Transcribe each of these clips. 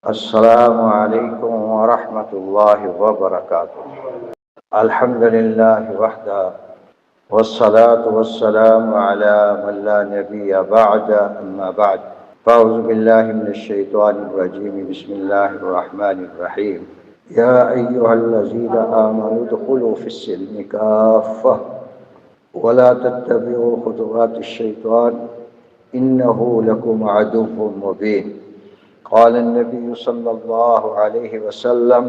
السلام علیکم ورحمۃ اللہ وبرکاتہ۔ الحمد للہ وحدہ والصلاة والسلام علی من لا نبی بعد اما بعد فاعوذ باللہ من الشیطان الرجیم بسم اللہ الرحمن الرحیم یا ایہا الذین آمنوا ادخلوا فی السلم کافہ ولا تتبعوا خطوات الشیطان انہ لکم عدو مبین۔ قال النبي صلى الله عليه وسلم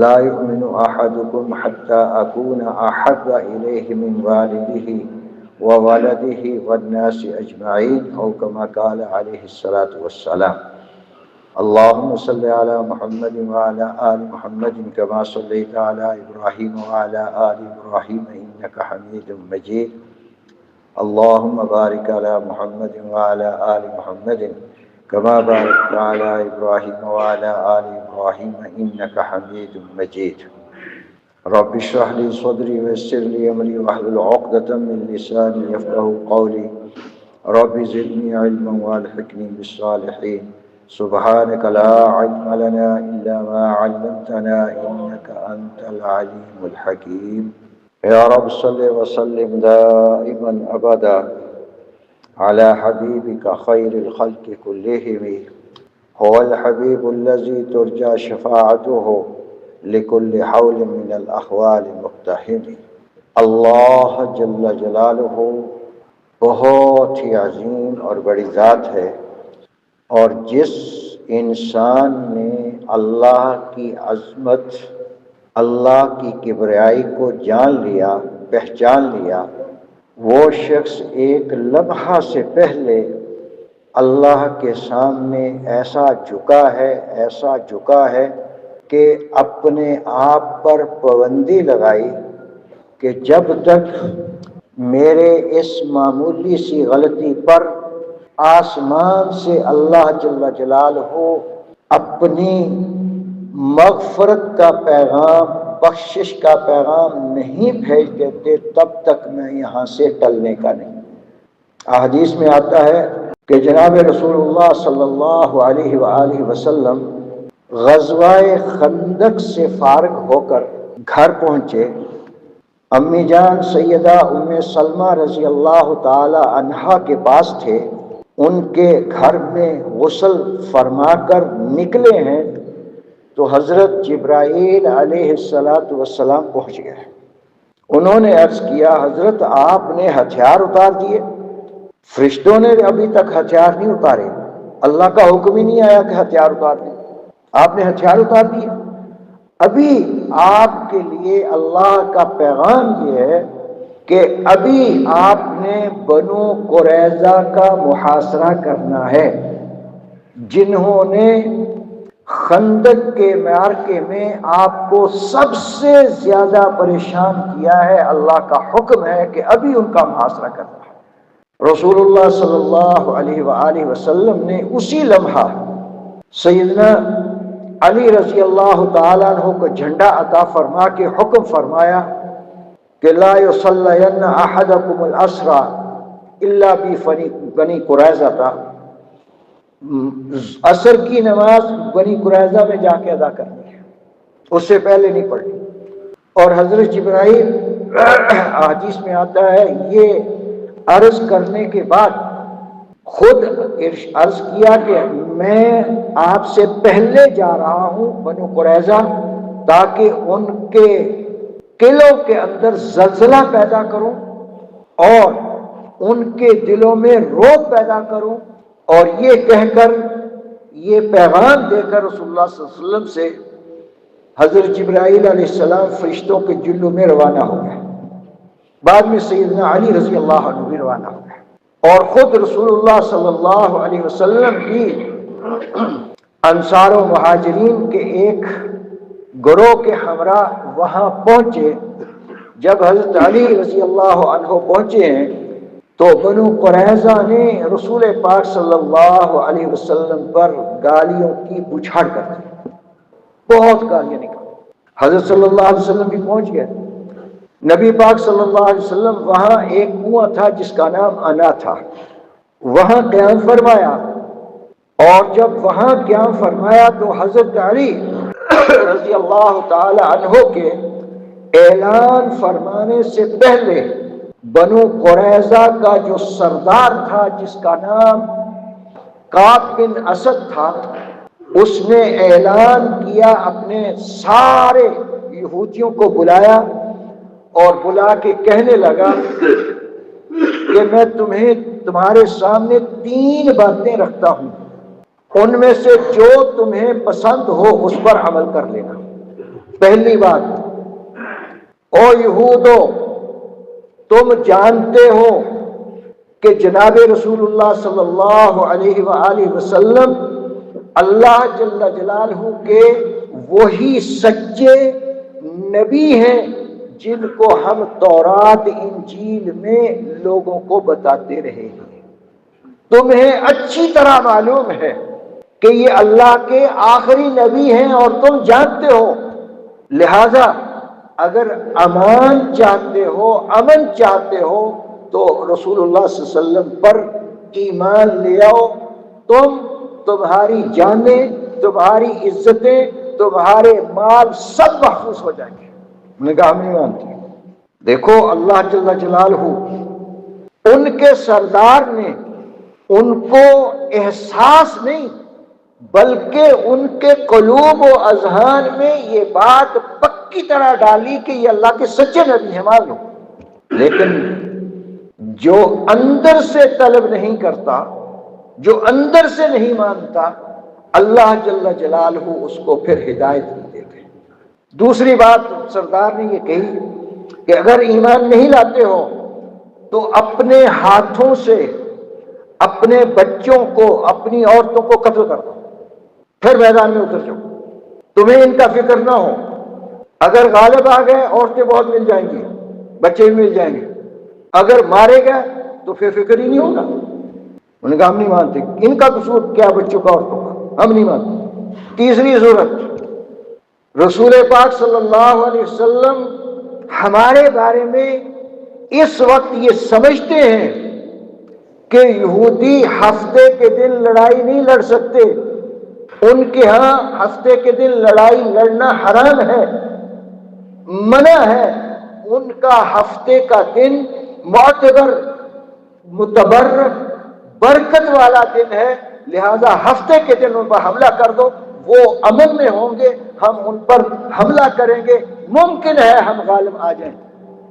لا يؤمن أحدكم حتى أكون أحب إليه من والده وولده والناس أجمعين أو كما قال عليه الصلاة والسلام۔ اللهم صل على محمد وعلى آل محمد كما صليت على إبراهيم وعلى آل إبراهيم إنك حميد مجيد۔ اللهم بارك على محمد وعلى آل محمد كما باركت على إبراهيم وعلى آل إبراهيم إنك حميد مجيد۔ رب اشرح لي صدري ويسر لي أمري واحلل عقدة من لساني يفقهوا قولي رب زدني علما والحقني بالصالحين سبحانك لا علم لنا إلا ما علمتنا إنك أنت العليم الحكيم۔ يا رب صل وسلم دائما أبدا على حبيبك خير الخلق كلهم هو الحبيب الذي ترجى شفاعته لكل حول من الأحوال مقتحم۔ اللہ جل جلالہ بہت ہی عظیم اور بڑی ذات ہے، اور جس انسان نے اللہ کی عظمت، اللہ کی کبریائی کو جان لیا، پہچان لیا، وہ شخص ایک لمحہ سے پہلے اللہ کے سامنے ایسا جھکا ہے کہ اپنے آپ پر پابندی لگائی کہ جب تک میرے اس معمولی سی غلطی پر آسمان سے اللہ جل جلالہ اپنی مغفرت کا پیغام، بخشش کا پیغام نہیں بھیج دیتے، تب تک میں یہاں سے ٹلنے کا نہیں۔ احادیث میں آتا ہے کہ جناب رسول اللہ صلی اللہ علیہ وآلہ وسلم غزوہ خندق سے فارغ ہو کر گھر پہنچے۔ امی جان سیدہ ام سلمہ رضی اللہ تعالی عنہا کے پاس تھے، ان کے گھر میں غسل فرما کر نکلے ہیں تو حضرت جبرائیل علیہ السلام پہنچ گئے۔ انہوں نے عرض کیا حضرت آپ نے ہتھیار اتار دیے؟ فرشتوں نے ابھی تک ہتھیار نہیں اتارے، اللہ کا حکم ہی نہیں آیا کہ ہتھیار اتار دیں، آپ نے ہتھیار اتار دیے؟ ابھی آپ کے لیے اللہ کا پیغام یہ ہے کہ ابھی آپ نے بنو قریظہ کا محاصرہ کرنا ہے، جنہوں نے خندق کے معرکے میں آپ کو سب سے زیادہ پریشان کیا ہے۔ اللہ کا حکم ہے کہ ابھی ان کا محاصرہ کرنا ہے۔ رسول اللہ صلی اللہ علیہ وآلہ وسلم نے اسی لمحہ سیدنا علی رضی اللہ تعالیٰ عنہ کو جھنڈا عطا فرما کے حکم فرمایا کہ لا یصلین احدکم العصر الا بنی قریظہ، عصر کی نماز بنی قریظہ میں جا کے ادا کرنی ہے، اس سے پہلے نہیں پڑھنی۔ اور حضرت جبرائیل حدیث میں آتا ہے یہ عرض کرنے کے بعد خود عرض کیا کہ میں آپ سے پہلے جا رہا ہوں بنو قریظہ، تاکہ ان کے قلعوں کے اندر زلزلہ پیدا کروں اور ان کے دلوں میں رعب پیدا کروں، اور یہ کہہ کر، یہ پیغام دے کر رسول اللہ صلی اللہ علیہ وسلم سے حضرت جبرائیل علیہ السلام فرشتوں کے جلوں میں روانہ ہو گئے۔ بعد میں سیدنا علی رضی اللہ عنہ بھی روانہ ہو گئے، اور خود رسول اللہ صلی اللہ علیہ وسلم بھی انصار و مہاجرین کے ایک گروہ کے ہمراہ وہاں پہنچے۔ جب حضرت علی رضی اللہ عنہ پہنچے ہیں تو بنو قریظہ نے رسول پاک صلی اللہ علیہ وسلم پر گالیوں کی بچھاڑ کر دی، بہت گالیاں نکالی۔ حضرت صلی اللہ علیہ وسلم بھی پہنچ گئے۔ نبی پاک صلی اللہ علیہ وسلم وہاں ایک کنواں تھا جس کا نام انا تھا، وہاں قیام فرمایا اور جب وہاں قیام فرمایا تو حضرت علی رضی اللہ تعالی عنہ کے اعلان فرمانے سے پہلے بنو قریظہ کا جو سردار تھا جس کا نام کعب بن اسد تھا، اس نے اعلان کیا، اپنے سارے یہودیوں کو بلایا اور بلا کے کہنے لگا کہ میں تمہارے سامنے 3 باتیں رکھتا ہوں، ان میں سے جو تمہیں پسند ہو اس پر عمل کر لینا۔ پہلی بات، او یہودو، تم جانتے ہو کہ جناب رسول اللہ صلی اللہ علیہ وآلہ وسلم اللہ جل جلالہ کے وہی سچے نبی ہیں جن کو ہم تورات انجیل میں لوگوں کو بتاتے رہے ہیں۔ تمہیں اچھی طرح معلوم ہے کہ یہ اللہ کے آخری نبی ہیں اور تم جانتے ہو، لہذا اگر امان چاہتے ہو، امن چاہتے ہو تو رسول اللہ صلی اللہ علیہ وسلم پر ایمان لے آؤ، تمہاری جانیں، تمہاری عزتیں، تمہارے مال سب محفوظ ہو جائیں گے۔ انہوں نے کہا ہم نہیں مانتے۔ دیکھو اللہ جل جلالہ ان کے سردار نے ان کو احساس نہیں بلکہ ان کے قلوب و اذہان میں یہ بات پکی طرح ڈالی کہ یہ اللہ کے سچے نبی ہیں، مان لو۔ لیکن جو اندر سے طلب نہیں کرتا، جو اندر سے نہیں مانتا، اللہ جل جلالہ اس کو پھر ہدایت نہیں دیتے۔ دوسری بات سردار نے یہ کہی کہ اگر ایمان نہیں لاتے ہو تو اپنے ہاتھوں سے اپنے بچوں کو، اپنی عورتوں کو قتل کر دو، پھر میدان میں اتر جاؤ، تمہیں ان کا فکر نہ ہو۔ اگر غالب آ گئے عورتیں بہت مل جائیں گی، بچے بھی مل جائیں گے، اگر مارے گئے تو پھر فکر ہی نہیں ہوگا۔ انہوں نے کہا ہم نہیں مانتے، ان کا قصور کیا بچوں کا عورتوں کا، ہم نہیں مانتے۔ تیسری صورت، رسول پاک صلی اللہ علیہ وسلم ہمارے بارے میں اس وقت یہ سمجھتے ہیں کہ یہودی ہفتے کے دن لڑائی نہیں لڑ سکتے، ان کے ہاں ہفتے کے دن لڑائی لڑنا حرام ہے، منع ہے۔ ان کا ہفتے کا دن معتبر، متبرک، برکت والا دن ہے، لہذا ہفتے کے دن ان پر حملہ کر دو، وہ امن میں ہوں گے، ہم ان پر حملہ کریں گے، ممکن ہے ہم غالب آ جائیں۔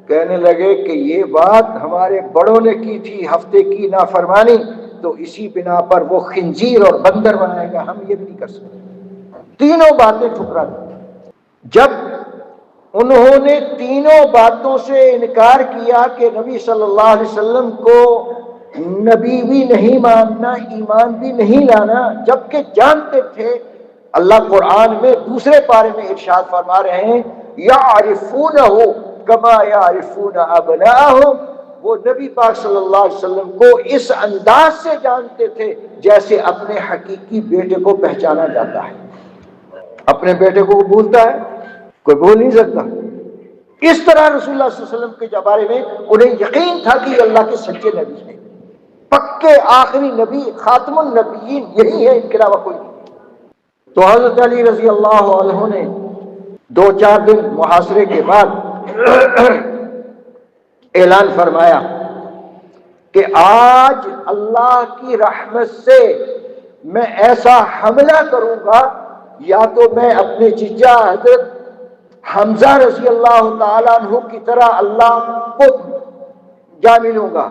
کہنے لگے کہ یہ بات ہمارے بڑوں نے کی تھی، ہفتے کی نافرمانی، تو اسی بنا پر وہ خنزیر اور بندر بنائے گا، ہم یہ بھی نہیں کر سکتے۔ تینوں باتیں ٹھکرا دی۔ جب انہوں نے تینوں باتوں سے انکار کیا کہ نبی صلی اللہ علیہ وسلم کو نبی بھی نہیں ماننا، ایمان بھی نہیں لانا، جبکہ جانتے تھے، اللہ قرآن میں دوسرے پارے میں ارشاد فرما رہے ہیں یعرفونہ کما یعرفون ابناءہم، وہ نبی پاک صلی اللہ علیہ وسلم کو اس انداز سے جانتے تھے جیسے اپنے حقیقی بیٹے کو پہچانا جاتا ہے۔ اپنے بیٹے کو بھولتا ہے؟ کوئی بھول نہیں سکتا۔ اس طرح رسول اللہ صلی اللہ علیہ وسلم کے بارے میں انہیں یقین تھا کہ یہ اللہ کے سچے نبی ہیں، پکے آخری نبی، خاتم النبیین یہی ہے، ان کے علاوہ کوئی نہیں۔ تو حضرت علی رضی اللہ عنہ نے 2-4 دن محاصرے کے بعد اعلان فرمایا کہ آج اللہ کی رحمت سے میں ایسا حملہ کروں گا، یا تو میں اپنے چچا حضرت حمزہ رضی اللہ تعالیٰ عنہ کی طرح اللہ کو جا ملوں گا،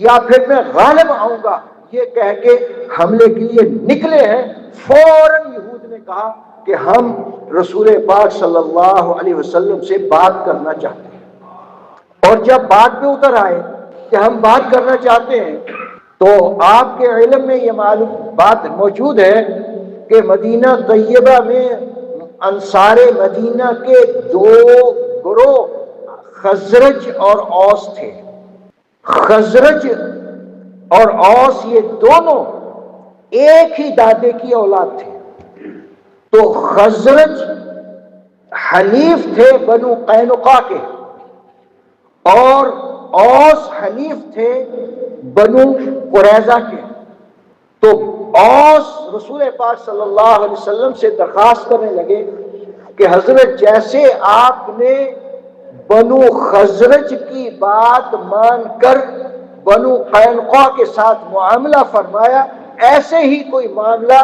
یا پھر میں غالب آؤں گا۔ یہ کہہ کے حملے کے لیے نکلے ہیں، فوراً یہود نے کہا کہ ہم رسول پاک صلی اللہ علیہ وسلم سے بات کرنا چاہتے ہیں۔ اور جب بات پہ اتر آئے کہ ہم بات کرنا چاہتے ہیں، تو آپ کے علم میں یہ معلوم بات موجود ہے کہ مدینہ طیبہ میں انصار مدینہ کے 2 گروہ خزرج اور اوس تھے۔ خزرج اور اوس یہ دونوں ایک ہی دادے کی اولاد تھے۔ تو خزرج حلیف تھے بنو قینقاع کے، اور اوس حلیف تھے بنو قریظہ کے۔ تو اوس رسول پاک صلی اللہ علیہ وسلم سے درخواست کرنے لگے کہ حضرت جیسے آپ نے بنو خزرج کی بات مان کر بنو قینقاع کے ساتھ معاملہ فرمایا، ایسے ہی کوئی معاملہ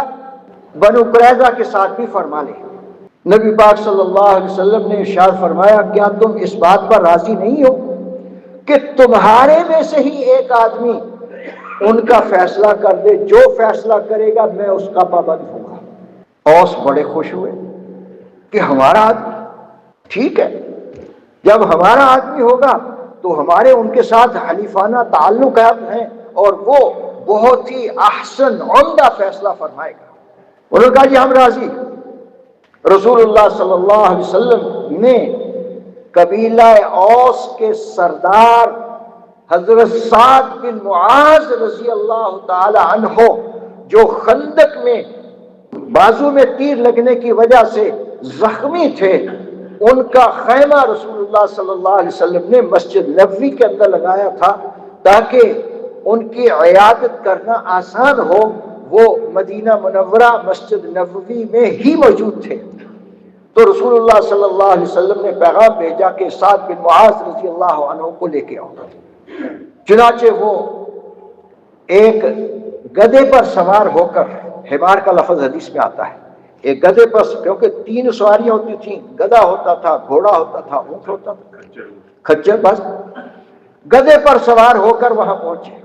بنو قریظہ کے ساتھ بھی فرما لے۔ نبی پاک صلی اللہ علیہ وسلم نے ارشاد فرمایا، کیا تم اس بات پر راضی نہیں ہو کہ تمہارے میں سے ہی ایک آدمی ان کا فیصلہ کر دے، جو فیصلہ کرے گا میں اس کا پابند ہوں گا۔ اوس بڑے خوش ہوئے کہ ہمارا آدمی، ٹھیک ہے، جب ہمارا آدمی ہوگا تو ہمارے ان کے ساتھ حلیفانہ تعلقات ہیں اور وہ بہت ہی احسن عمدہ فیصلہ فرمائے گا۔ انہوں نے کہا جی ہم راضی۔ رسول اللہ صلی اللہ علیہ وسلم نے قبیلہ اوس کے سردار حضرت سعد بن معاذ رضی اللہ تعالی عنہ، جو خندق میں بازو میں تیر لگنے کی وجہ سے زخمی تھے، ان کا خیمہ رسول اللہ صلی اللہ علیہ وسلم نے مسجد نبوی کے اندر لگایا تھا تاکہ ان کی عیادت کرنا آسان ہو۔ وہ مدینہ منورہ مسجد نبوی میں ہی موجود تھے، تو رسول اللہ صلی اللہ علیہ وسلم نے پیغام بھیجا کہ سعد بن معاذ رضی اللہ عنہ کو لے کے آؤ۔ چنانچہ وہ ایک گدھے پر سوار ہو کر، حمار کا لفظ حدیث میں آتا ہے، ایک گدھے پر، کیونکہ 3 سواریاں ہوتی تھیں، گدھا ہوتا تھا، گھوڑا ہوتا تھا، اونٹ ہوتا تھا، کھچر، بس گدھے پر سوار ہو کر وہاں پہنچے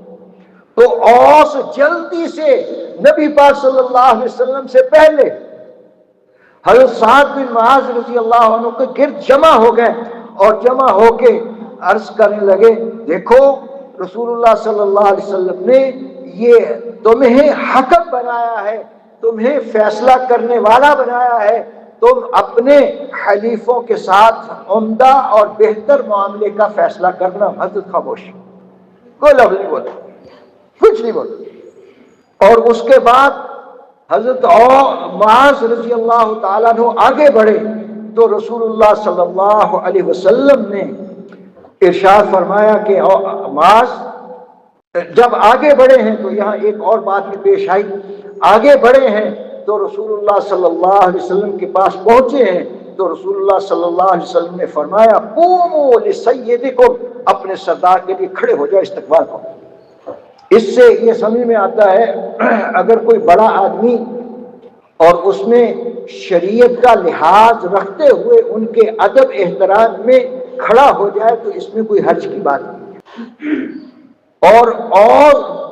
تو اوس جلدی سے نبی پاک صلی اللہ علیہ وسلم سے پہلے حضرت سعد بن معاذ رضی اللہ عنہ کے گرد جمع ہو گئے اور جمع ہو کے عرض کرنے لگے، دیکھو رسول اللہ صلی اللہ علیہ وسلم نے یہ تمہیں حکم بنایا ہے، تمہیں فیصلہ کرنے والا بنایا ہے، تم اپنے حلیفوں کے ساتھ عمدہ اور بہتر معاملے کا فیصلہ کرنا۔ حضرت خاموش، کوئی لفظ نہیں بولے، کچھ نہیں بولے۔ اور اس کے بعد حضرت معاذ رضی اللہ تعالیٰ عنہ آگے بڑھے تو رسول اللہ صلی اللہ علیہ وسلم نے ارشاد فرمایا کہ معاذ جب آگے بڑھے ہیں تو یہاں ایک اور بات بھی پیش آئی، آگے بڑھے ہیں تو رسول اللہ صلی اللہ علیہ وسلم کے پاس پہنچے ہیں تو رسول اللہ صلی اللہ علیہ وسلم نے فرمایا، قوموا لسیدکم، اپنے سردار کے لیے کھڑے ہو جاؤ، استقبال کرو۔ اس سے یہ سمجھ میں آتا ہے اگر کوئی بڑا آدمی اور اس میں شریعت کا لحاظ رکھتے ہوئے ان کے ادب احترام میں کھڑا ہو جائے تو اس میں کوئی حرج کی بات نہیں۔ اور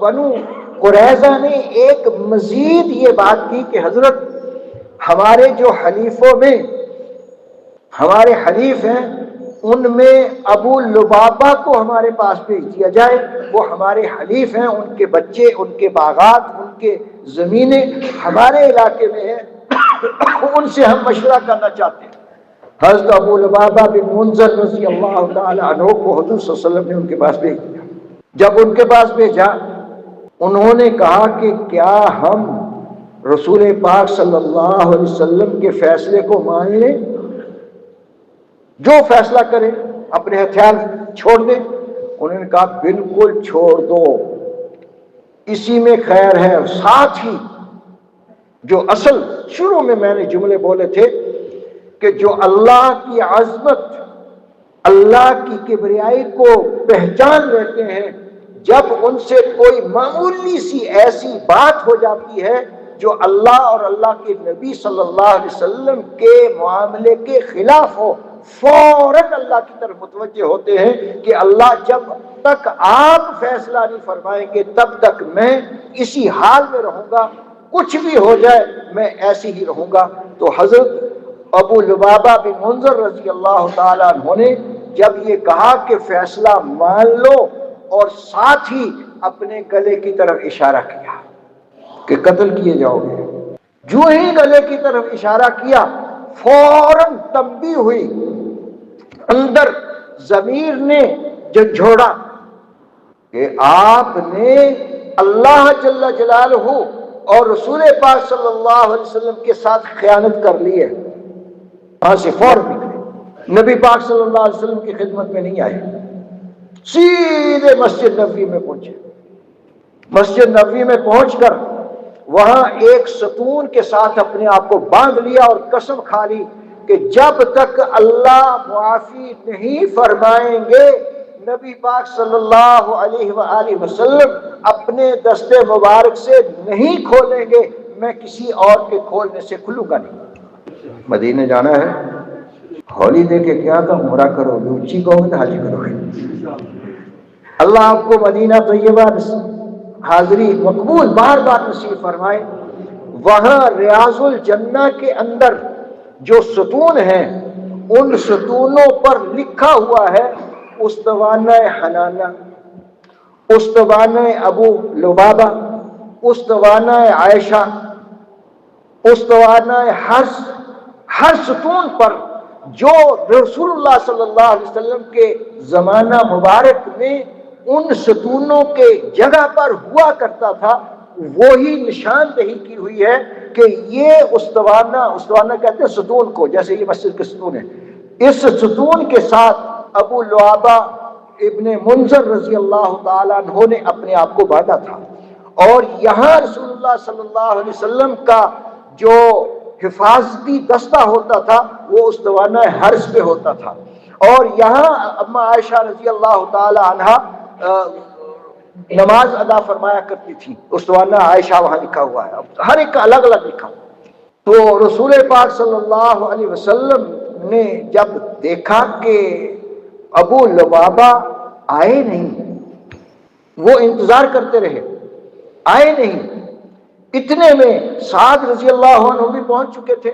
بنو قریظہ نے ایک مزید یہ بات کی کہ حضرت ہمارے جو حلیفوں میں ہمارے حلیف ہیں ان میں ابو لبابہ کو ہمارے پاس بھیج دیا جائے، وہ ہمارے حلیف ہیں، ان کے بچے، ان کے باغات، ان کے زمینیں ہمارے علاقے میں ہیں، ان سے ہم مشورہ کرنا چاہتے ہیں۔ حضرت ابو لبابہ بن منذر رضی اللہ تعالی عنہ کو حضور صلی اللہ علیہ وسلم نے ان کے پاس بھیج دیا۔ جب ان کے پاس بھیجا، انہوں نے کہا کہ کیا ہم رسول پاک صلی اللہ علیہ وسلم کے فیصلے کو مان لیں؟ جو فیصلہ کریں، اپنے ہتھیار چھوڑ دیں؟ انہوں نے کہا بالکل چھوڑ دو، اسی میں خیر ہے۔ ساتھ ہی جو اصل شروع میں نے جملے بولے تھے کہ جو اللہ کی عظمت، اللہ کی کبریائی کو پہچان لیتے ہیں، جب ان سے کوئی معمولی سی ایسی بات ہو جاتی ہے جو اللہ اور اللہ کے نبی صلی اللہ علیہ وسلم کے معاملے کے خلاف ہو، فوراً اللہ کی طرف متوجہ ہوتے ہیں کہ اللہ جب تک آپ فیصلہ نہیں فرمائیں گے تب تک میں اسی حال میں رہوں گا، کچھ بھی ہو جائے میں ایسے ہی رہوں گا۔ تو حضرت ابو لبابہ بن منذر رضی اللہ تعالیٰ عنہ نے جب یہ کہا کہ فیصلہ مان لو اور ساتھ ہی اپنے گلے کی طرف اشارہ کیا کہ قتل کیے جاؤ گے، جو ہی گلے کی طرف اشارہ کیا فوراً تنبیہ ہوئی، اندر ضمیر نے جھنجھوڑا کہ آپ نے اللہ جل جلالہ اور رسول پاک صلی اللہ علیہ وسلم کے ساتھ خیانت کر لی ہے۔ وہاں سے فوراً نکلے، نبی پاک صلی اللہ علیہ وسلم کی خدمت میں نہیں آئے، سیدھے مسجد نبوی میں پہنچے۔ مسجد نبوی میں پہنچ کر وہاں ایک ستون کے ساتھ اپنے آپ کو باندھ لیا اور قسم کھا لی کہ جب تک اللہ معافی نہیں فرمائیں گے نبی پاک صلی اللہ علیہ وآلہ وسلم اپنے دست مبارک سے نہیں کھولیں گے، میں کسی اور کے کھولنے سے کھلوں گا نہیں۔ مدینے جانا ہے، ہالیڈے کے کیا تھا، عمرہ کرو گے، اونچی کہو گے حاجی کرو گے۔ اللہ آپ کو مدینہ طیبہ حاضری مقبول بار بار نصیب فرمائے۔ وہاں ریاض الجنہ کے اندر جو ستون ہیں ان ستونوں پر لکھا ہوا ہے استوانہ حنانہ، استوانہ ابو لبابہ، استوانہ عائشہ، استوانہ حفص۔ ہر ستون پر جو رسول اللہ صلی اللہ علیہ وسلم کے زمانہ مبارک میں ان ستونوں کے جگہ پر ہوا کرتا تھا وہی نشاندہی کی ہوئی ہے کہ یہ استوانہ کہتے ہیں ستون کو، جیسے یہ مسجد کے ستون ہے، اس ستون کے ساتھ ابو لعابہ ابن منذر رضی اللہ تعالیٰ عنہ نے اپنے آپ کو باندھا تھا۔ اور یہاں رسول اللہ صلی اللہ علیہ وسلم کا جو حفاظتی دستہ ہوتا تھا وہ استوانہ حرس پہ ہوتا تھا، اور یہاں اما عائشہ رضی اللہ تعالی عنہا نماز ادا فرمایا کرتی تھی، استوانہ عائشہ وہاں لکھا ہوا ہے، ہر ایک کا الگ الگ لکھا ہوا۔ تو رسول پاک صلی اللہ علیہ وسلم نے جب دیکھا کہ ابو لبابہ آئے نہیں، وہ انتظار کرتے رہے، آئے نہیں، اتنے میں سعد رضی اللہ عنہ بھی پہنچ چکے تھے۔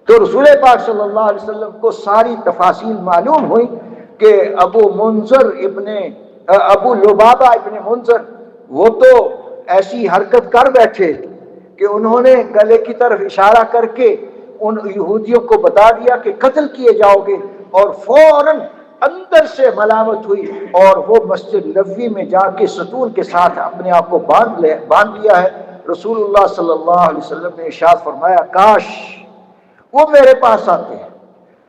تو رسول پاک صلی اللہ علیہ وسلم کو ساری تفاصیل معلوم ہوئی کہ ابو لبابہ ابن منذر وہ تو ایسی حرکت کر بیٹھے کہ انہوں نے گلے کی طرف اشارہ کر کے ان یہودیوں کو بتا دیا کہ قتل کیے جاؤ گے، اور فوراً اندر سے ملامت ہوئی اور وہ مسجد نبوی میں جا کے ستون کے ساتھ اپنے آپ کو باندھ لیا ہے۔ رسول اللہ صلی اللہ علیہ وسلم نے ارشاد فرمایا کاش وہ میرے پاس آتے ہیں،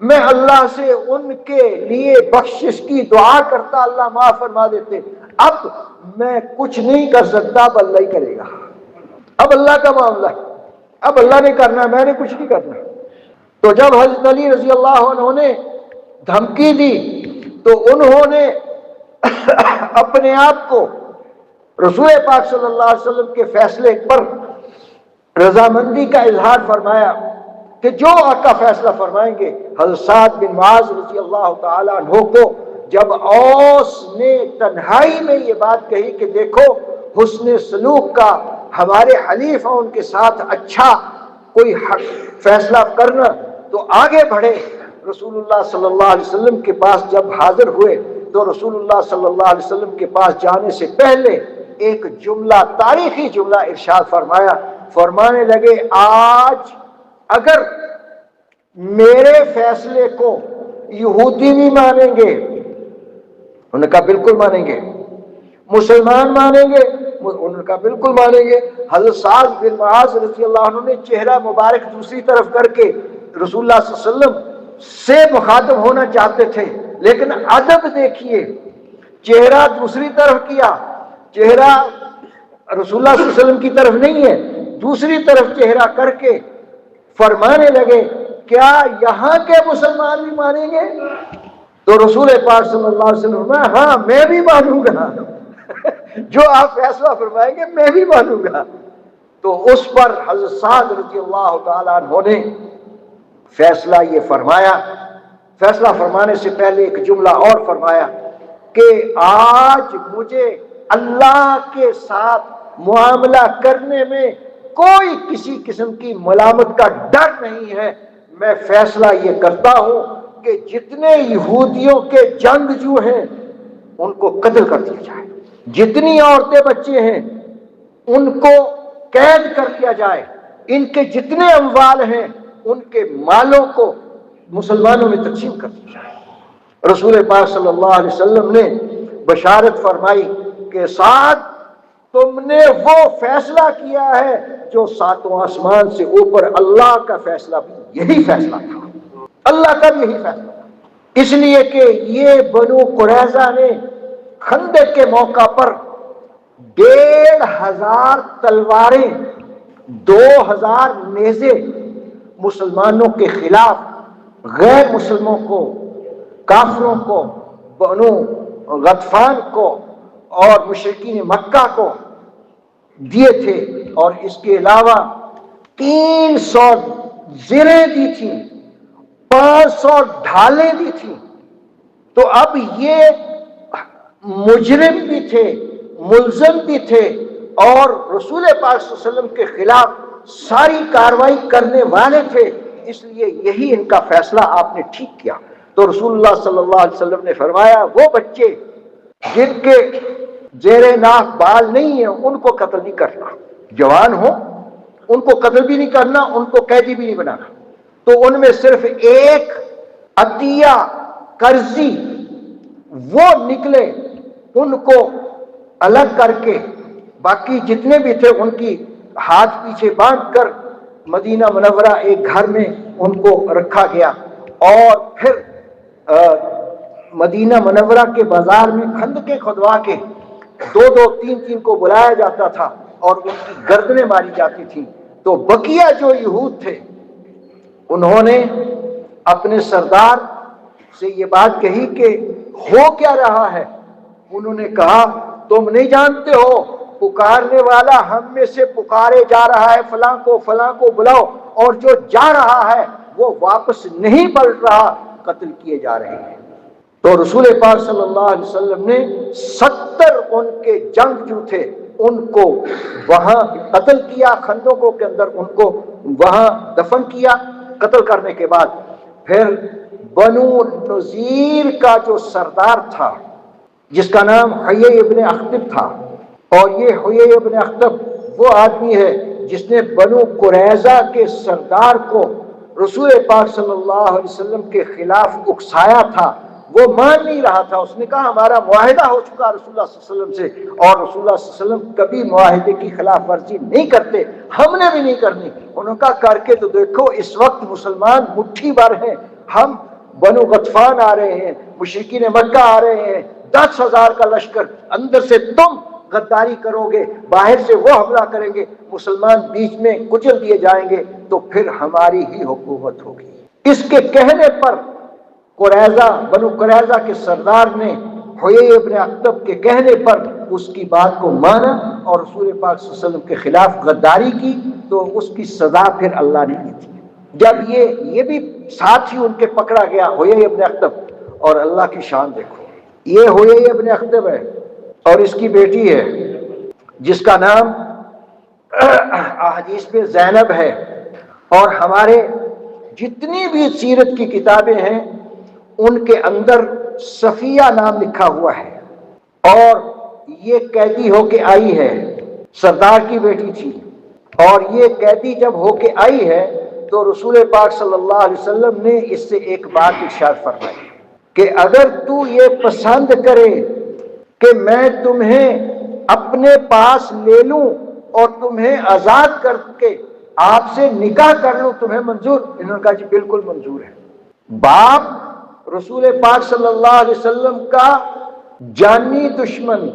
میں اللہ سے ان کے لیے بخشش کی دعا کرتا، اللہ معاف فرما دیتے۔ اب میں کچھ نہیں کر سکتا، اب اللہ ہی کرے گا، اب اللہ کا معاملہ ہے، اب اللہ نے کرنا، میں نے کچھ نہیں کرنا۔ تو جب حضرت علی رضی اللہ عنہ نے دھمکی دی تو انہوں نے اپنے آپ کو رسول پاک صلی اللہ علیہ وسلم کے فیصلے پر رضامندی کا اظہار فرمایا کہ جو آقا فیصلہ فرمائیں گے۔ حضرت سعد بن معاذ رضی اللہ تعالیٰ عنہ کو جب اوس نے تنہائی میں یہ بات کہی کہ دیکھو حسن سلوک کا ہمارے حلیف ہیں، ان کے ساتھ اچھا کوئی فیصلہ کرنا، تو آگے بڑھے۔ رسول اللہ صلی اللہ علیہ وسلم کے پاس جب حاضر ہوئے تو رسول اللہ صلی اللہ علیہ وسلم کے پاس جانے سے پہلے ایک جملہ، تاریخی جملہ ارشاد فرمایا، فرمانے لگے آج اگر میرے فیصلے کو یہودی بھی مانیں گے، انہوں نے کہا بالکل مانیں گے، مسلمان مانیں گے، انہوں نے کہا بالکل مانیں گے۔ حضرت سعد بن معاذ رضی اللہ عنہ نے چہرہ مبارک دوسری طرف کر کے رسول اللہ صلی اللہ علیہ وسلم سے مخاطب ہونا چاہتے تھے، لیکن ادب دیکھیے، چہرہ دوسری طرف کیا، چہرہ رسول اللہ صلی اللہ علیہ وسلم کی طرف نہیں ہے، دوسری طرف چہرہ کر کے فرمانے لگے کیا یہاں کے مسلمان بھی مانیں گے؟ تو رسول پاک صلی اللہ علیہ وسلم فرمایا ہاں میں بھی مانوں گا، جو آپ فیصلہ فرمائیں گے میں بھی مانوں گا۔ تو اس پر حضرت سعد رضی اللہ تعالیٰ عنہ نے فیصلہ یہ فرمایا، فیصلہ فرمانے سے پہلے ایک جملہ اور فرمایا کہ آج مجھے اللہ کے ساتھ معاملہ کرنے میں کوئی کسی قسم کی ملامت کا ڈر نہیں ہے، میں فیصلہ یہ کرتا ہوں کہ جتنے یہودیوں کے جنگجو ہیں ان کو قتل کر دیا جائے، جتنی عورتیں بچے ہیں ان کو قید کر دیا جائے، ان کے جتنے اموال ہیں ان کے مالوں کو مسلمانوں میں تقسیم کر دیا جائے۔ رسول پاک صلی اللہ علیہ وسلم نے بشارت فرمائی کہ سعد تم نے وہ فیصلہ کیا ہے جو ساتوں آسمان سے اوپر اللہ کا فیصلہ بھی یہی فیصلہ تھا، اللہ کا بھی یہی فیصلہ تھا، اس لیے کہ یہ بنو قریظہ نے خندق کے موقع پر 1,500 تلواریں، 2,000 نیزے مسلمانوں کے خلاف غیر مسلموں کو، کافروں کو، بنو غطفان کو اور مشرکین مکہ کو دیے تھے، اور اس کے علاوہ 300 زریں دی تھیں، 500 ڈھالیں دی تھیں۔ تو اب یہ مجرم بھی تھے، ملزم بھی تھے، اور رسول پاک صلی اللہ علیہ وسلم کے خلاف ساری کاروائی کرنے والے تھے، اس لیے یہی ان کا فیصلہ آپ نے ٹھیک کیا۔ تو رسول اللہ صلی اللہ علیہ وسلم نے فرمایا وہ بچے جن کے زیر ناف بال نہیں ہیں ان کو قتل نہیں کرنا، جوان ہو ان کو قتل بھی نہیں کرنا، ان کو قیدی بھی نہیں بنانا۔ تو ان میں صرف ایک عطیہ قرضی وہ نکلے، ان کو الگ کر کے باقی جتنے بھی تھے ان کی ہاتھ پیچھے باندھ کر مدینہ منورہ ایک گھر میں ان کو رکھا گیا، اور پھر مدینہ منورہ کے بازار میں خندقیں کھدوا کے 2-2 3-3 کو بلایا جاتا تھا اور ان کی گردنیں ماری جاتی تھیں۔ تو بقیہ جو یہود تھے انہوں نے اپنے سردار سے یہ بات کہی کہ ہو کیا رہا ہے؟ انہوں نے کہا تم نہیں جانتے ہو پکارنے والا ہم میں سے پکارے جا رہا ہے، فلاں کو بلاؤ، اور جو جا رہا ہے وہ واپس نہیں پلٹ رہا، قتل کیے جا رہے ہیں۔ تو رسول پاک صلی اللہ علیہ وسلم نے 70 ان کے جنگجو تھے ان کو وہاں قتل کیا، خندقوں کے اندر ان کو وہاں دفن کیا۔ قتل کرنے کے بعد پھر بنو نذیر کا جو سردار تھا جس کا نام حیی ابن اخطب تھا، اور یہ حیی ابن اخطب وہ آدمی ہے جس نے بنو قریظہ کے سردار کو رسول پاک صلی اللہ علیہ وسلم کے خلاف اکسایا تھا، وہ مان نہیں رہا تھا۔ اس نے کہا ہمارا معاہدہ ہو چکا رسول اللہ صلی اللہ علیہ وسلم سے، اور رسول اللہ صلی اللہ علیہ وسلم کبھی معاہدے کی خلاف ورزی نہیں کرتے، ہم نے بھی نہیں کرنی۔ انہوں نے کہا کر کے تو دیکھو، اس وقت مسلمان مٹھی بھر ہیں، ہم بنو غطفان آ رہے ہیں، مشرکین مکہ آ رہے ہیں، 10,000 کا لشکر، اندر سے تم غداری کرو گے، باہر سے وہ حملہ کریں گے، مسلمان بیچ میں کچل دیے جائیں گے، تو پھر ہماری ہی حکومت ہوگی۔ اس کے کہنے پر بنو قریظہ کے سردار نے حیی ابن اخطب کے کہنے پر اس کی بات کو مانا اور رسول پاک صلی اللہ علیہ وسلم کے خلاف غداری کی، تو اس کی سزا پھر اللہ نے دی تھی۔ جب یہ بھی ساتھ ہی ان کے پکڑا گیا حیی ابن اخطب، اور اللہ کی شان دیکھو، یہ حیی ابن اخطب ہے اور اس کی بیٹی ہے جس کا نام احادیث میں زینب ہے، اور ہمارے جتنی بھی سیرت کی کتابیں ہیں ان کے اندر صفیہ نام لکھا ہوا ہے، اور یہ قیدی ہو کے آئی ہے، سردار کی بیٹی تھی، اور یہ قیدی جب ہو کے آئی ہے تو رسول پاک صلی اللہ علیہ وسلم نے اس سے ایک بات ارشاد فرمائی کہ اگر تو یہ پسند کرے کہ میں تمہیں اپنے پاس لے لوں اور تمہیں آزاد کر کے آپ سے نکاح کر لوں، تمہیں منظور؟ انہوں نے کہا جی بالکل منظور ہے۔ باپ رسول پاک صلی اللہ علیہ وسلم کا جانی دشمن،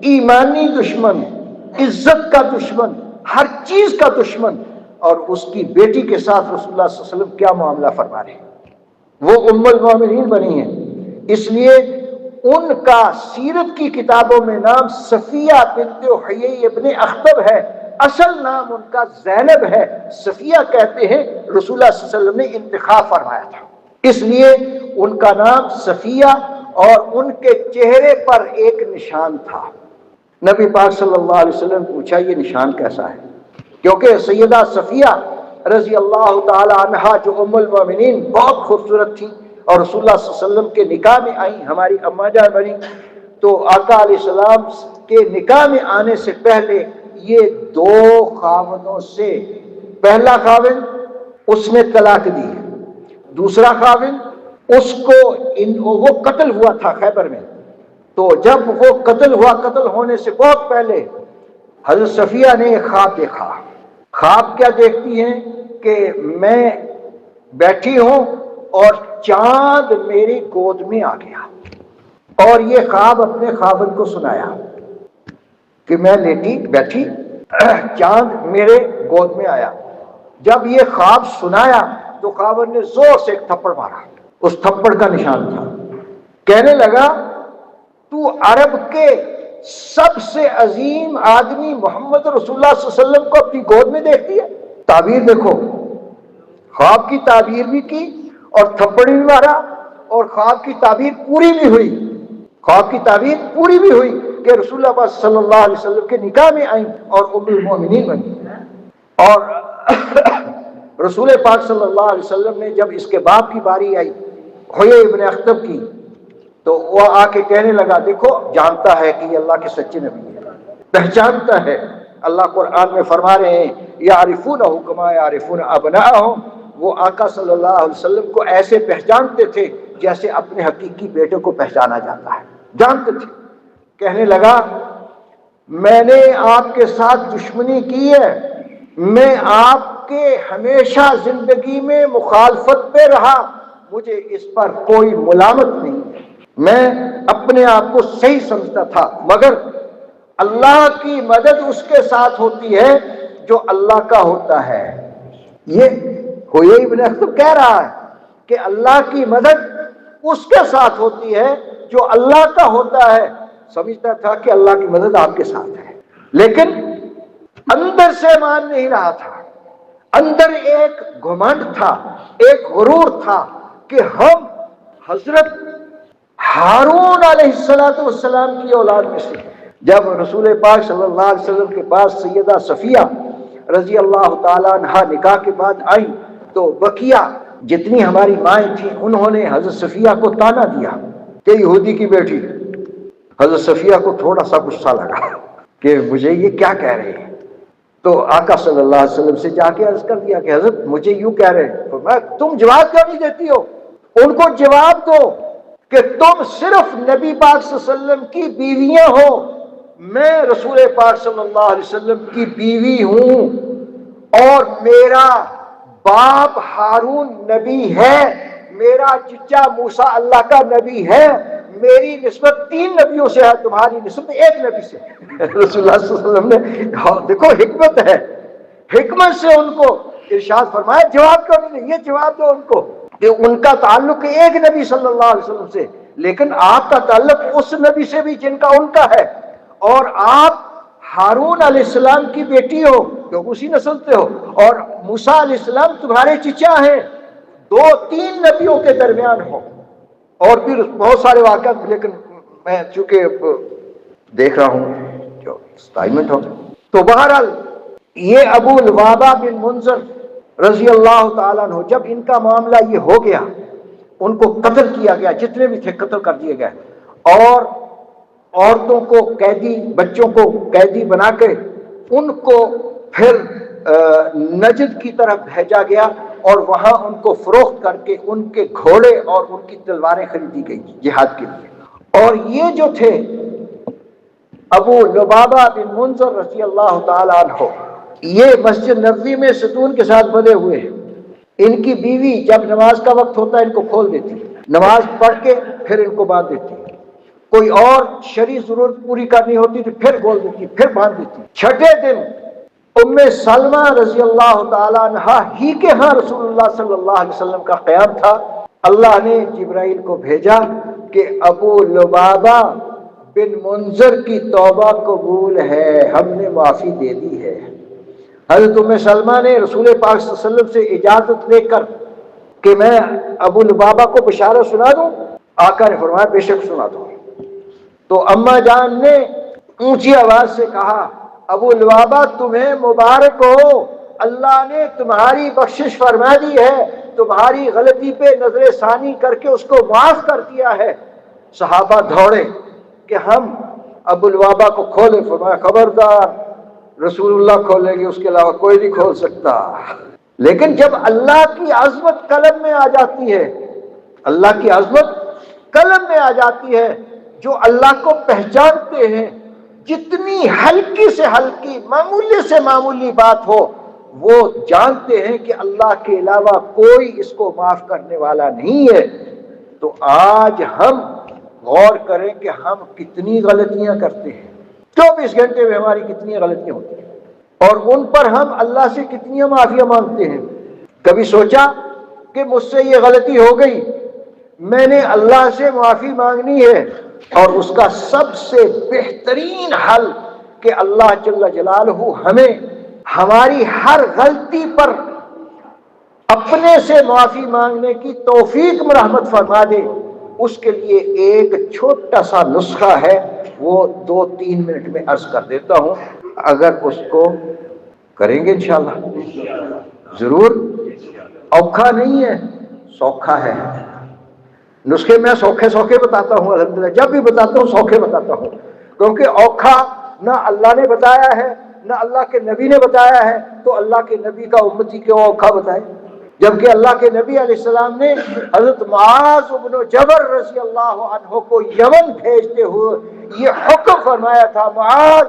ایمانی دشمن، عزت کا دشمن، ہر چیز کا دشمن، اور اس کی بیٹی کے ساتھ رسول اللہ صلی اللہ علیہ وسلم کیا معاملہ فرما رہے ہیں؟ وہ ام المومنین بنی ہیں، اس لیے ان کا سیرت کی کتابوں میں نام صفیہ بنت حیی ابن اخطب ہے، اصل نام ان کا زینب ہے، صفیہ کہتے ہیں، رسول اللہ صلی اللہ علیہ وسلم نے انتخاب فرمایا تھا، اس لیے ان کا نام صفیہ، اور ان کے چہرے پر ایک نشان تھا۔ نبی پاک صلی اللہ علیہ وسلم نے پوچھا یہ نشان کیسا ہے؟ کیونکہ سیدہ صفیہ رضی اللہ تعالی عنہا جو ام المومنین بہت خوبصورت تھی اور رسول اللہ صلی اللہ علیہ وسلم کے نکاح میں آئیں، ہماری اماں جان بنی، تو آقا علیہ السلام کے نکاح میں آنے سے پہلے یہ 2 خاوندوں سے، پہلا خاوند اس نے طلاق دی، دوسرا خاوند اس کو وہ قتل ہوا تھا خیبر میں، تو جب وہ قتل ہوا، قتل ہونے سے بہت پہلے حضرت صفیہ نے ایک خواب دیکھا۔ خواب کیا دیکھتی ہیں کہ میں بیٹھی ہوں اور چاند میری گود میں آ گیا، اور یہ خواب اپنے خاوند کو سنایا کہ میں لیٹی بیٹھی، چاند میرے گود میں آیا، جب یہ خواب سنایا تو خاوند نے زور سے ایک تھپڑ مارا، اس تھپڑ کا نشان تھا، کہنے لگا تو عرب کے سب سے عظیم آدمی محمد رسول اللہ صلی اللہ علیہ وسلم کو اپنی گود میں دیکھتی ہے۔ تعبیر دیکھو، خواب کی تعبیر بھی کی اور تھپڑ بھی مارا، اور خواب کی تعبیر پوری بھی ہوئی، خواب کی تعبیر پوری بھی ہوئی کہ رسول اللہ صلی اللہ علیہ وسلم کے نکاح میں آئیں اور ام المؤمنین بنی۔ اور رسول پاک صلی اللہ علیہ وسلم نے جب اس کے باپ کی باری آئی حیی ابن اخطب کی، تو وہ آ کے کہنے لگا دیکھو جانتا ہے کہ یہ اللہ کے سچے نبی ہے، پہچانتا ہے۔ اللہ قرآن میں فرما رہے ہیں یعرفونہ کما یعرفون ابناءہم، وہ آقا صلی اللہ علیہ وسلم کو ایسے پہچانتے تھے جیسے اپنے حقیقی بیٹے کو پہچانا جاتا ہے، جانتے تھے۔ کہنے لگا میں نے آپ کے ساتھ دشمنی کی ہے، میں آپ کے ہمیشہ زندگی میں مخالفت پہ رہا، مجھے اس پر کوئی ملامت نہیں ہے، میں اپنے آپ کو صحیح سمجھتا تھا، مگر اللہ کی مدد اس کے ساتھ ہوتی ہے جو اللہ کا ہوتا ہے۔ یہ حیی ابن اخطب کہہ رہا ہے کہ اللہ کی مدد اس کے ساتھ ہوتی ہے جو اللہ کا ہوتا ہے، سمجھتا تھا کہ اللہ کی مدد آپ کے ساتھ ہے، لیکن اندر سے مان نہیں رہا تھا، اندر ایک گھمنڈ تھا، ایک غرور تھا کہ ہم حضرت ہارون علیہ السلام کی اولاد میں سے۔ جب رسول پاک صلی اللہ علیہ وسلم کے پاس سیدہ صفیہ رضی اللہ تعالیٰ عنہا نکاح کے بعد آئی تو بقیہ جتنی ہماری مائیں تھیں انہوں نے حضرت صفیہ کو تانا دیا کہ یہودی کی بیٹی۔ حضرت صفیہ کو تھوڑا سا غصہ لگا کہ مجھے یہ کیا کہہ رہے ہیں، تو آقا صلی اللہ علیہ وسلم سے جا کے عرض کر دیا کہ حضرت مجھے یوں کہہ رہے ہیں، فرمایا تم جواب کیوں نہیں دیتی ہو؟ ان کو جواب دو کہ تم صرف نبی پاک صلی اللہ علیہ وسلم کی بیویاں ہو، میں رسول پاک صلی اللہ علیہ وسلم کی بیوی ہوں، اور میرا باپ ہارون نبی ہے، میرا چچا موسیٰ اللہ کا نبی ہے، میری نسبت 3 نبیوں سے ہے، تمہاری نسبت 1 نبی سے۔ رسول اللہ صلی اللہ علیہ وسلم نے دیکھو حکمت ہے، حکمت سے ان کو ارشاد فرمایا جواب کیوں نہیں، یہ جواب دو ان کو کہ ان کا تعلق ایک نبی صلی اللہ علیہ وسلم سے، لیکن آپ کا تعلق اس نبی سے بھی جن کا ان کا ہے، اور آپ ہارون علیہ السلام کی بیٹی ہو کیونکہ اسی نسل سے ہو، اور موسیٰ علیہ السلام تمہارے چچا ہیں، 2-3 نبیوں کے درمیان ہو۔ اور پھر بہت سارے واقعات، لیکن میں چونکہ دیکھ رہا ہوں جو اسٹائمنٹ ہو، تو بہرحال یہ ابو لبابہ بن منذر رضی اللہ تعالیٰ عنہ جب ان کا معاملہ یہ ہو گیا، ان کو قتل کیا گیا، جتنے بھی تھے قتل کر دیے گئے، اور عورتوں کو قیدی، بچوں کو قیدی بنا کے ان کو پھر نجد کی طرف بھیجا گیا، اور وہاں ان کو فروخت کر کے ان کے گھوڑے اور ان کی تلواریں خریدی گئی جہاد کے لیے۔ اور یہ جو تھے ابو لبابہ بن منذر رضی اللہ تعالیٰ عنہ، یہ مسجد نبوی میں ستون کے ساتھ بندھے ہوئے ہیں۔ ان کی بیوی جب نماز کا وقت ہوتا ہے ان کو کھول دیتی، نماز پڑھ کے پھر ان کو باندھ دیتی، کوئی اور شرعی ضرورت پوری کرنی ہوتی تو پھر کھول دیتی، پھر باندھ دیتی۔ 6 دن ام سلمہ رضی اللہ تعالیٰ عنہ ہی کے ہاں رسول اللہ صلی اللہ علیہ وسلم کا قیام تھا۔ اللہ نے جبرائیل کو بھیجا کہ ابو لبابہ بن منذر کی توبہ قبول ہے، ہم نے معافی دے دی ہے۔ حضرت ام سلمہ نے رسول پاک صلی اللہ علیہ وسلم سے اجازت لے کر کہ میں ابو لبابہ کو بشارت سنا دوں، آقا نے فرمایا بے شک سنا دو۔ تو اماں جان نے اونچی آواز سے کہا ابو لبابہ تمہیں مبارک ہو، اللہ نے تمہاری بخشش فرما دی ہے، تمہاری غلطی پہ نظر ثانی کر کے اس کو معاف کر دیا ہے۔ صحابہ دوڑے کہ ہم ابو لبابہ کو کھولے، فرمایا خبردار، رسول اللہ کھولیں گے، اس کے علاوہ کوئی نہیں کھول سکتا۔ لیکن جب اللہ کی عظمت قلم میں آ جاتی ہے، اللہ کی عظمت قلم میں آ جاتی ہے، جو اللہ کو پہچانتے ہیں، جتنی ہلکی سے ہلکی، معمولی سے معمولی بات ہو، وہ جانتے ہیں کہ اللہ کے علاوہ کوئی اس کو معاف کرنے والا نہیں ہے۔ تو آج ہم غور کریں کہ ہم کتنی غلطیاں کرتے ہیں، 24 گھنٹے میں ہماری کتنی غلطیاں ہوتی ہیں اور ان پر ہم اللہ سے کتنی معافیاں مانگتے ہیں۔ کبھی سوچا کہ مجھ سے یہ غلطی ہو گئی، میں نے اللہ سے معافی مانگنی ہے، اور اس کا سب سے بہترین حل کہ اللہ جل جلالہ ہمیں ہماری ہر غلطی پر اپنے سے معافی مانگنے کی توفیق مرحمت فرما دے۔ اس کے لیے ایک چھوٹا سا نسخہ ہے، وہ 2-3 منٹ میں عرض کر دیتا ہوں، اگر اس کو کریں گے انشاءاللہ ضرور۔ اوکھا نہیں ہے، سوکھا ہے۔ نسخے میں سوکھے بتاتا ہوں، الحمدللہ جب بھی بتاتا ہوں سوکھے بتاتا ہوں، کیونکہ اوکھا نہ اللہ نے بتایا ہے نہ اللہ کے نبی نے بتایا ہے، تو اللہ کے نبی کا امتی کیوں اوکھا بتائے؟ جبکہ اللہ کے نبی علیہ السلام نے حضرت معاذ بن جبل رضی اللہ عنہ کو یمن بھیجتے ہوئے یہ حکم فرمایا تھا، معاذ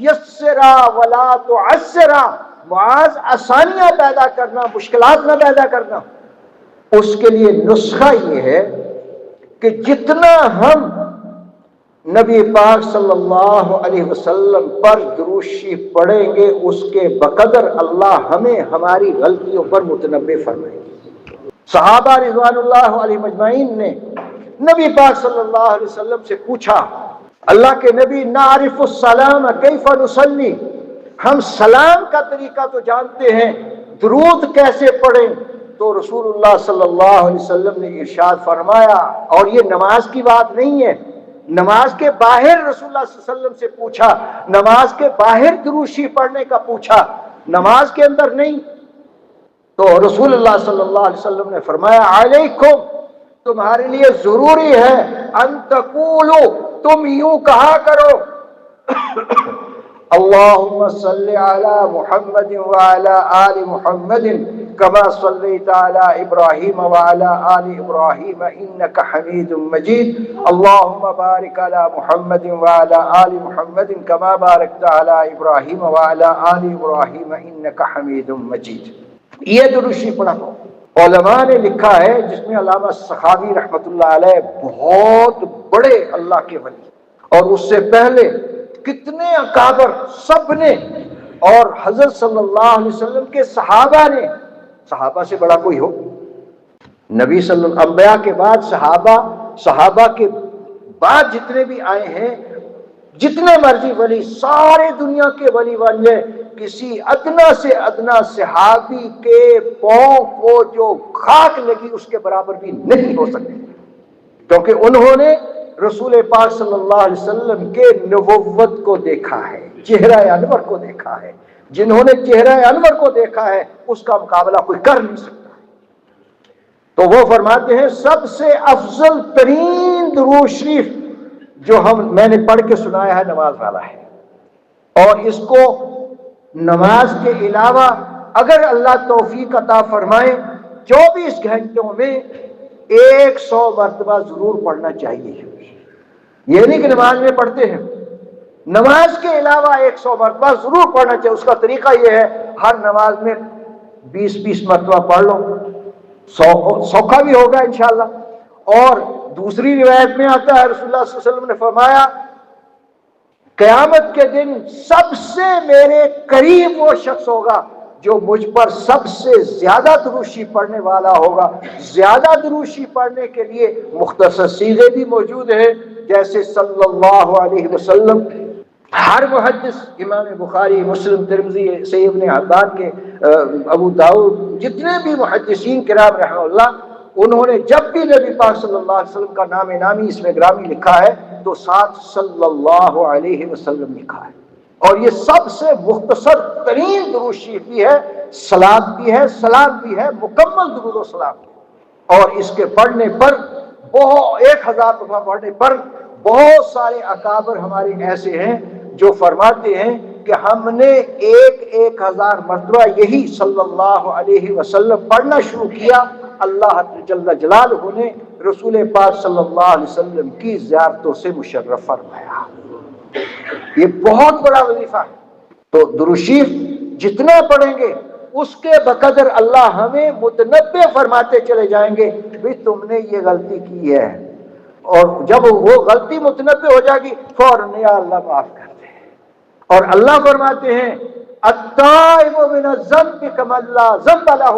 یسرا ولا تعسرا، معاذ آسانیاں پیدا کرنا، مشکلات نہ پیدا کرنا۔ اس کے لیے نسخہ یہ ہے کہ جتنا ہم نبی پاک صلی اللہ علیہ وسلم پر درود شریف پڑھیں گے، اس کے بقدر اللہ ہمیں ہماری غلطیوں پر متنبہ فرمائے گے۔ صحابہ رضوان اللہ علیہ مجمعین نے نبی پاک صلی اللہ علیہ وسلم سے پوچھا، اللہ کے نبی نعرف السلام کیف نصلی، ہم سلام کا طریقہ تو جانتے ہیں، درود کیسے پڑھیں؟ تو رسول اللہ صلی اللہ علیہ وسلم نے ارشاد فرمایا، اور یہ نماز کی بات نہیں ہے، نماز کے باہر رسول اللہ صلی اللہ علیہ وسلم سے پوچھا، نماز کے باہر درود شریف پڑھنے کا پوچھا، نماز کے اندر نہیں۔ تو رسول اللہ صلی اللہ علیہ وسلم نے فرمایا، علیکم، تمہارے لیے ضروری ہے، ان تقولوا، تم یوں کہا کرو، اللہم صلی علی محمد وعلی آل محمد کما صلیت علی ابراہیم وعلی آل ابراہیم انک حمید مجید، اللہم بارک علی محمد وعلی آل محمد کما بارکت علی ابراہیم وعلی آل ابراہیم انک حمید مجید۔ یہ درود شریف پڑھا کرو۔ علماء نے لکھا ہے، جس میں علامہ سخاوی رحمۃ اللہ علیہ بہت بڑے اللہ کے ولی، اور اس سے پہلے کتنے اکابر سب نے، اور حضرت صلی اللہ علیہ وسلم کے صحابہ نے، صحابہ سے بڑا کوئی ہو؟ نبی صلی اللہ، انبیاء کے بعد صحابہ کے بعد جتنے بھی آئے ہیں، جتنے مرضی ولی، سارے دنیا کے ولی بن جائے، کسی ادنا سے ادنا صحابی کے پاؤں کو جو خاک لگی اس کے برابر بھی نہیں ہو سکتے، کیونکہ انہوں نے رسول پاک صلی اللہ علیہ وسلم کے نبوت کو دیکھا ہے، چہرہ انور کو دیکھا ہے۔ جنہوں نے چہرہ انور کو دیکھا ہے اس کا مقابلہ کوئی کر نہیں سکتا۔ تو وہ فرماتے ہیں سب سے افضل ترین درود شریف جو میں نے پڑھ کے سنایا ہے، نماز والا ہے، اور اس کو نماز کے علاوہ اگر اللہ توفیق عطا فرمائے 24 گھنٹوں میں 100 مرتبہ ضرور پڑھنا چاہیے۔ یہ نہیں کہ نماز میں پڑھتے ہیں، نماز کے علاوہ 100 مرتبہ ضرور پڑھنا چاہیے۔ اس کا طریقہ یہ ہے، ہر نماز میں 20 مرتبہ پڑھ لو، سوکھا بھی ہوگا انشاءاللہ۔ اور دوسری روایت میں آتا ہے، رسول اللہ صلی اللہ علیہ وسلم نے فرمایا، قیامت کے دن سب سے میرے قریب وہ شخص ہوگا جو مجھ پر سب سے زیادہ درود شریف پڑھنے والا ہوگا۔ زیادہ درود شریف پڑھنے کے لیے مختصر صیغے بھی موجود ہیں، جیسے صلی اللہ علیہ وسلم۔ ہر محدث، امام بخاری، مسلم، ترمذی، صحیح ابن حبان کے، ابو داؤد، جتنے بھی محدثین کرام رحمہ اللہ، انہوں نے جب بھی نبی پاک صلی اللہ علیہ وسلم کا نام نامی اس میں گرامی لکھا ہے تو ساتھ صلی اللہ علیہ وسلم لکھا ہے۔ اور یہ سب سے مختصر ترین درود شریف بھی ہے، صلات بھی ہے، سلام بھی ہے، مکمل درود و سلام ہے۔ اور اس کے پڑھنے پر 1000 دفعہ پڑھنے پر بہت سارے اکابر ہمارے ایسے ہیں جو فرماتے ہیں کہ ہم نے 1000 مرتبہ یہی صلی اللہ علیہ وسلم پڑھنا شروع کیا، اللہ جل جلالہ نے رسول پاک صلی اللہ علیہ وسلم کی زیارتوں سے مشرف فرمایا۔ یہ بہت بڑا وظیفہ ہے۔ تو درود شریف جتنا پڑھیں گے اس کے بقدر اللہ ہمیں متنبہ فرماتے چلے جائیں گے، بھی تم نے یہ غلطی کی ہے، اور جب وہ غلطی متنبہ ہو جائے گی فوراً یا اللہ معاف کر دے، اور اللہ فرماتے ہیں التائب من الذنب کمن لا ذنب لہ،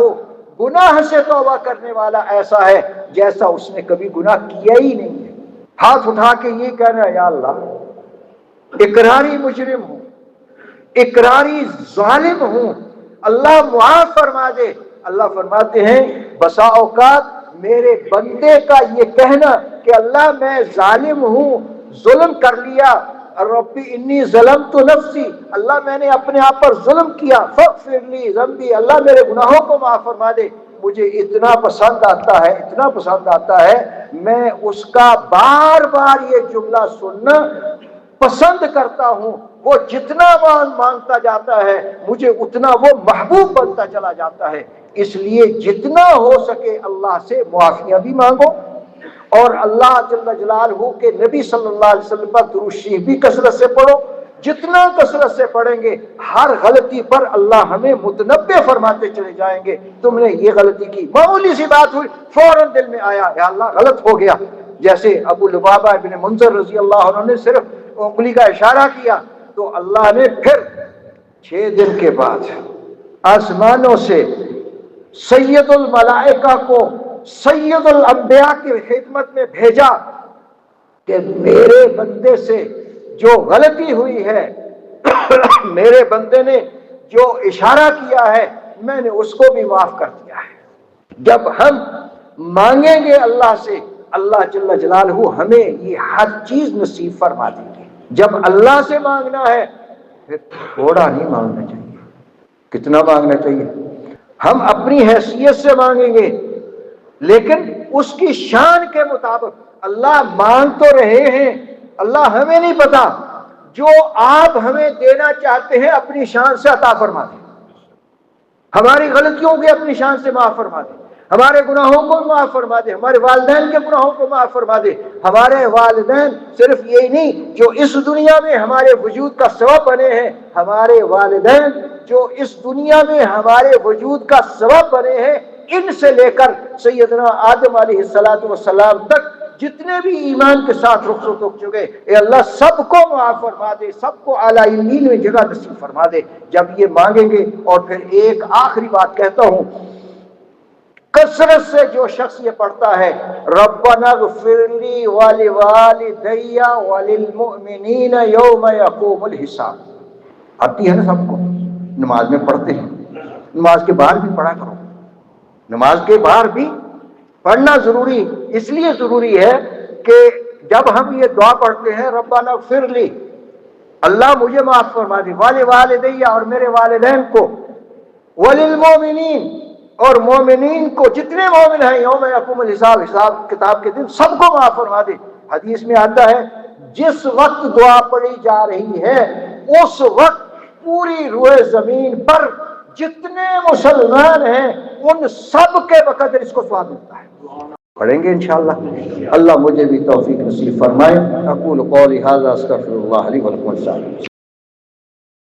گناہ سے توبہ کرنے والا ایسا ہے جیسا اس نے کبھی گناہ کیا ہی نہیں ہے۔ ہاتھ اٹھا کے یہ کہنا ہے یا اللہ اقراری مجرم ہوں، اقراری ظالم ہوں، اللہ معاف فرما دے۔ اللہ فرماتے ہیں بسا اوقات میرے بندے کا یہ کہنا کہ اللہ میں ظالم ہوں، ظلم کر لیا، ربی انی ظلمت نفسی، اللہ میں نے اپنے آپ پر ظلم کیا، فاغفر لی ذنبی، اللہ میرے گناہوں کو معاف فرما دے، مجھے اتنا پسند آتا ہے، اتنا پسند آتا ہے، میں اس کا بار بار یہ جملہ سننا پسند کرتا ہوں۔ وہ جتنا مانگتا جاتا ہے مجھے اتنا وہ محبوب بنتا چلا جاتا ہے۔ اس لیے جتنا ہو سکے اللہ سے معافیاں بھی مانگو، اور اللہ جل جلالہ کے نبی صلی اللہ علیہ وسلم پر درود شریف بھی کثرت سے پڑھو۔ جتنا کثرت سے پڑھیں گے ہر غلطی پر اللہ ہمیں متنبہ فرماتے چلے جائیں گے، تم نے یہ غلطی کی، معمولی سی بات ہوئی فوراً دل میں آیا یا اللہ غلط ہو گیا، جیسے ابو لبابہ ابن منذر رضی اللہ عنہ نے صرف انگلی کا اشارہ کیا تو اللہ نے پھر 6 دن کے بعد آسمانوں سے سید الملائکہ کو سید الانبیاء کی خدمت میں بھیجا کہ میرے بندے سے جو غلطی ہوئی ہے، میرے بندے نے جو اشارہ کیا ہے، میں نے اس کو بھی معاف کر دیا ہے۔ جب ہم مانگیں گے اللہ سے، اللہ جل جلالہ ہمیں یہ ہر چیز نصیب فرما دیں گے۔ جب اللہ سے مانگنا ہے پھر تھوڑا نہیں مانگنا چاہیے، کتنا مانگنا چاہیے؟ ہم اپنی حیثیت سے مانگیں گے لیکن اس کی شان کے مطابق۔ اللہ مانگ تو رہے ہیں، اللہ ہمیں نہیں پتا، جو آپ ہمیں دینا چاہتے ہیں اپنی شان سے عطا فرما دیں، ہماری غلطیوں کو اپنی شان سے معاف فرما دیں، ہمارے گناہوں کو معاف فرما دے، ہمارے والدین کے گناہوں کو معاف فرما دے۔ ہمارے والدین صرف یہی نہیں جو اس دنیا میں ہمارے وجود کا سبب بنے ہیں، ہمارے والدین جو اس دنیا میں ہمارے وجود کا سبب بنے ہیں، ان سے لے کر سیدنا آدم علیہ السلام تک جتنے بھی ایمان کے ساتھ رخصت ہو چکے، اے اللہ سب کو معاف فرما دے، سب کو اعلیٰ علین میں جگہ نصیب فرما دے۔ جب یہ مانگیں گے، اور پھر ایک آخری بات کہتا ہوں، کثرت سے جو شخص یہ پڑھتا ہے ربنا اغفر لی ولوالدی وللمؤمنین یوم یقوم الحساب، آتی ہے نا سب کو، نماز میں پڑھتے ہیں، نماز کے باہر بھی پڑھا کرو، نماز کے باہر بھی پڑھنا ضروری، اس لیے ضروری ہے کہ جب ہم یہ دعا پڑھتے ہیں ربنا اغفر لی، اللہ مجھے معاف فرما دے، ولوالدی اور میرے والدین کو، وللمؤمنین اور مومنین کو، جتنے مومن ہیں، یوم یقوم الحساب، حساب کتاب کے دن سب کو معاف فرما دے۔ حدیث میں آتا ہے جس وقت دعا پڑھی جا رہی ہے اس وقت پوری روئے زمین پر جتنے مسلمان ہیں ان سب کے بقدر اس کو ثواب ملتا ہے۔ پڑھیں گے انشاءاللہ، اللہ مجھے بھی توفیق نصیب فرمائے۔ اقول قولی ھذا استغفر اللہ لی ولکم۔